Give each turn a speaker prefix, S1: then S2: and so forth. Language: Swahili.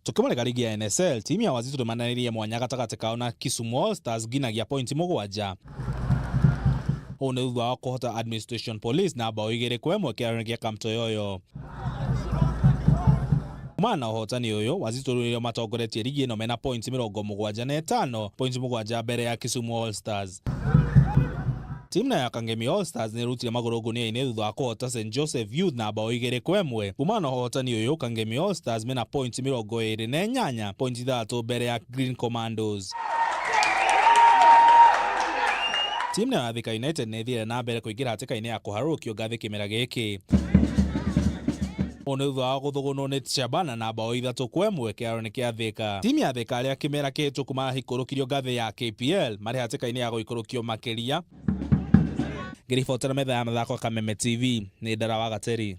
S1: Tukimuleka ligi ya NSL, timu ya Wazito mananirie mwanya gatagati kao na Kisumu All Stars ginagia pointi mugwanja. Huu ni thutha wa kuhota Administration Police na bao 2-1 kiaranikia Kamtoyoyo. Kumana uhotani uyu, Wazito nio matongoretie ligi ino mena pointi 75, pointi mugwanja mbere ya Kisumu All Stars. Timu na ya Kangemi All Stars nirutire maguru gunia-ini thutha wa kuhota St Joseph Youth na bao 2-1. Kumana uhotani uyu, Kangemi All Stars mena pointi 28, pointi 3 mbere ya Green Commandos. Timu ya Thika United nethire na mbere kuingira hatĩka-inĩ ya kuharũrũkio ngathĩ kĩmera gĩkĩ. Thutha wa gũthũgũnwo nĩ Shabana na bao 3-1 kĩharo-inĩ kĩa Thika. Timu ya Thika arĩa kĩmera kĩhĩtũku mahikũrũkirio ngathĩ ya KPL marĩ hatĩka-inĩ ya gũikũrũkio makĩria. Ngĩribotera metha ya mathako Kameme TV, nĩ Ndara wa Gateri.